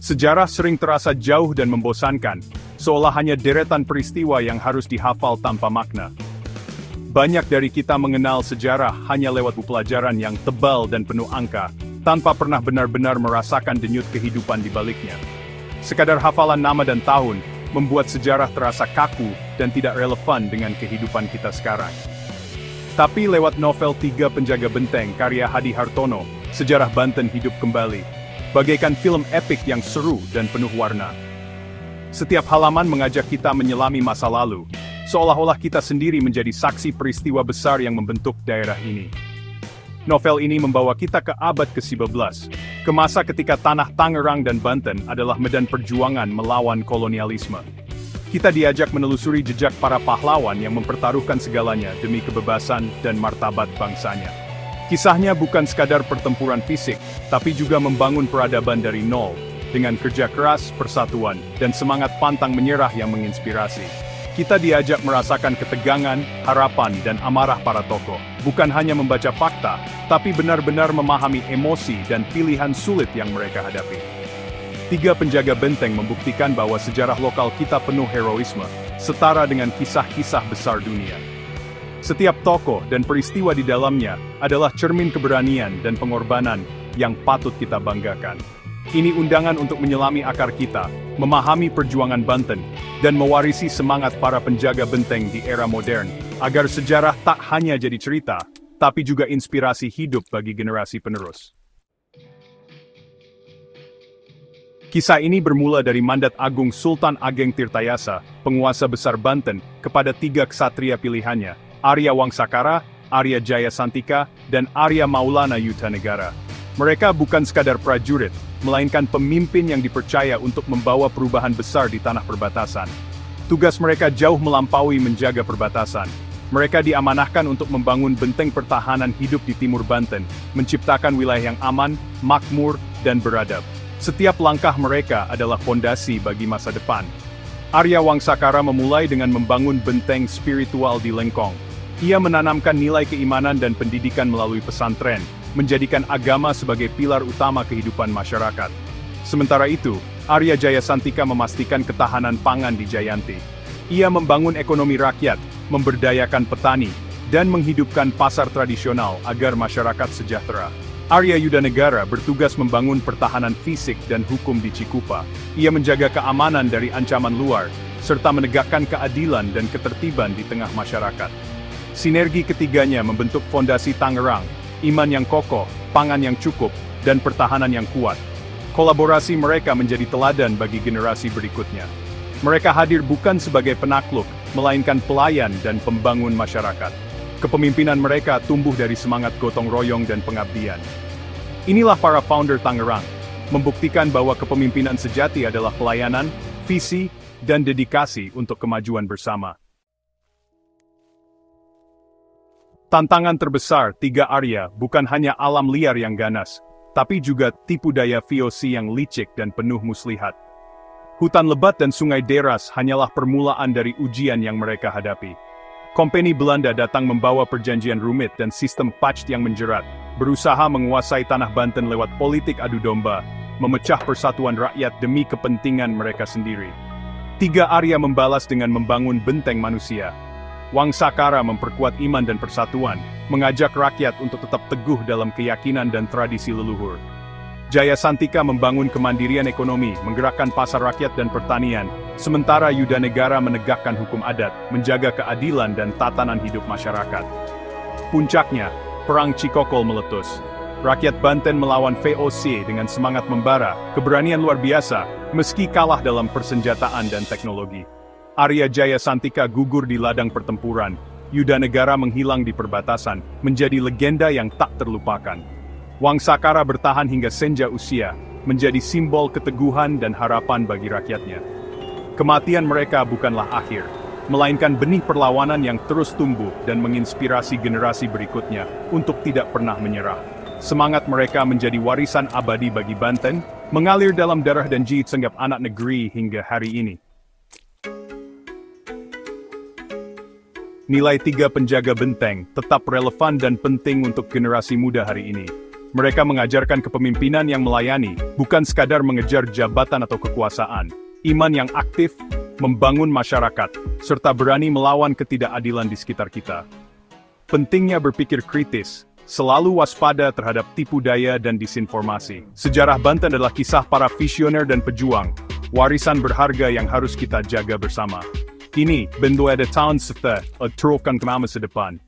Sejarah sering terasa jauh dan membosankan, seolah hanya deretan peristiwa yang harus dihafal tanpa makna. Banyak dari kita mengenal sejarah hanya lewat buku pelajaran yang tebal dan penuh angka, tanpa pernah benar-benar merasakan denyut kehidupan di baliknya. Sekadar hafalan nama dan tahun, membuat sejarah terasa kaku dan tidak relevan dengan kehidupan kita sekarang. Tapi lewat novel Tiga Penjaga Benteng karya Hadi Hartono, sejarah Banten hidup kembali. Bagaikan film epik yang seru dan penuh warna. Setiap halaman mengajak kita menyelami masa lalu, seolah-olah kita sendiri menjadi saksi peristiwa besar yang membentuk daerah ini. Novel ini membawa kita ke abad ke-11, ke masa ketika tanah Tangerang dan Banten adalah medan perjuangan melawan kolonialisme. Kita diajak menelusuri jejak para pahlawan yang mempertaruhkan segalanya demi kebebasan dan martabat bangsanya. Kisahnya bukan sekadar pertempuran fisik, tapi juga membangun peradaban dari nol, dengan kerja keras, persatuan, dan semangat pantang menyerah yang menginspirasi. Kita diajak merasakan ketegangan, harapan, dan amarah para tokoh, bukan hanya membaca fakta, tapi benar-benar memahami emosi dan pilihan sulit yang mereka hadapi. Tiga Penjaga Benteng membuktikan bahwa sejarah lokal kita penuh heroisme, setara dengan kisah-kisah besar dunia. Setiap tokoh dan peristiwa di dalamnya adalah cermin keberanian dan pengorbanan yang patut kita banggakan. Ini undangan untuk menyelami akar kita, memahami perjuangan Banten, dan mewarisi semangat para penjaga benteng di era modern, agar sejarah tak hanya jadi cerita, tapi juga inspirasi hidup bagi generasi penerus. Kisah ini bermula dari mandat agung Sultan Ageng Tirtayasa, penguasa besar Banten, kepada tiga ksatria pilihannya, Arya Wangsakara, Arya Jaya Santika, dan Arya Maulana Yudanegara. Mereka bukan sekadar prajurit, melainkan pemimpin yang dipercaya untuk membawa perubahan besar di tanah perbatasan. Tugas mereka jauh melampaui menjaga perbatasan. Mereka diamanahkan untuk membangun benteng pertahanan hidup di timur Banten, menciptakan wilayah yang aman, makmur, dan beradab. Setiap langkah mereka adalah fondasi bagi masa depan. Arya Wangsakara memulai dengan membangun benteng spiritual di Lengkong. Ia menanamkan nilai keimanan dan pendidikan melalui pesantren, menjadikan agama sebagai pilar utama kehidupan masyarakat. Sementara itu, Arya Jaya Santika memastikan ketahanan pangan di Jayanti. Ia membangun ekonomi rakyat, memberdayakan petani, dan menghidupkan pasar tradisional agar masyarakat sejahtera. Arya Yudanegara bertugas membangun pertahanan fisik dan hukum di Cikupa. Ia menjaga keamanan dari ancaman luar, serta menegakkan keadilan dan ketertiban di tengah masyarakat. Sinergi ketiganya membentuk fondasi Tangerang, iman yang kokoh, pangan yang cukup, dan pertahanan yang kuat. Kolaborasi mereka menjadi teladan bagi generasi berikutnya. Mereka hadir bukan sebagai penakluk, melainkan pelayan dan pembangun masyarakat. Kepemimpinan mereka tumbuh dari semangat gotong royong dan pengabdian. Inilah para founder Tangerang, membuktikan bahwa kepemimpinan sejati adalah pelayanan, visi, dan dedikasi untuk kemajuan bersama. Tantangan terbesar Tiga Arya bukan hanya alam liar yang ganas, tapi juga tipu daya VOC yang licik dan penuh muslihat. Hutan lebat dan sungai deras hanyalah permulaan dari ujian yang mereka hadapi. Kompeni Belanda datang membawa perjanjian rumit dan sistem pact yang menjerat, berusaha menguasai tanah Banten lewat politik adu domba, memecah persatuan rakyat demi kepentingan mereka sendiri. Tiga Arya membalas dengan membangun benteng manusia. Wangsakara memperkuat iman dan persatuan, mengajak rakyat untuk tetap teguh dalam keyakinan dan tradisi leluhur. Jaya Santika membangun kemandirian ekonomi, menggerakkan pasar rakyat dan pertanian, sementara Yudanegara menegakkan hukum adat, menjaga keadilan dan tatanan hidup masyarakat. Puncaknya, Perang Cikokol meletus. Rakyat Banten melawan VOC dengan semangat membara, keberanian luar biasa, meski kalah dalam persenjataan dan teknologi. Arya Jaya Santika gugur di ladang pertempuran, Yudanegara menghilang di perbatasan, menjadi legenda yang tak terlupakan. Wangsakara bertahan hingga senja usia, menjadi simbol keteguhan dan harapan bagi rakyatnya. Kematian mereka bukanlah akhir, melainkan benih perlawanan yang terus tumbuh dan menginspirasi generasi berikutnya untuk tidak pernah menyerah. Semangat mereka menjadi warisan abadi bagi Banten, mengalir dalam darah dan jiwa setiap anak negeri hingga hari ini. Nilai Tiga Penjaga Benteng tetap relevan dan penting untuk generasi muda hari ini. Mereka mengajarkan kepemimpinan yang melayani, bukan sekadar mengejar jabatan atau kekuasaan. Iman yang aktif, membangun masyarakat, serta berani melawan ketidakadilan di sekitar kita. Pentingnya berpikir kritis, selalu waspada terhadap tipu daya dan disinformasi. Sejarah Banten adalah kisah para visioner dan pejuang, warisan berharga yang harus kita jaga bersama. Ini, bentuk ada tahun serta, teruskan ke masa depan.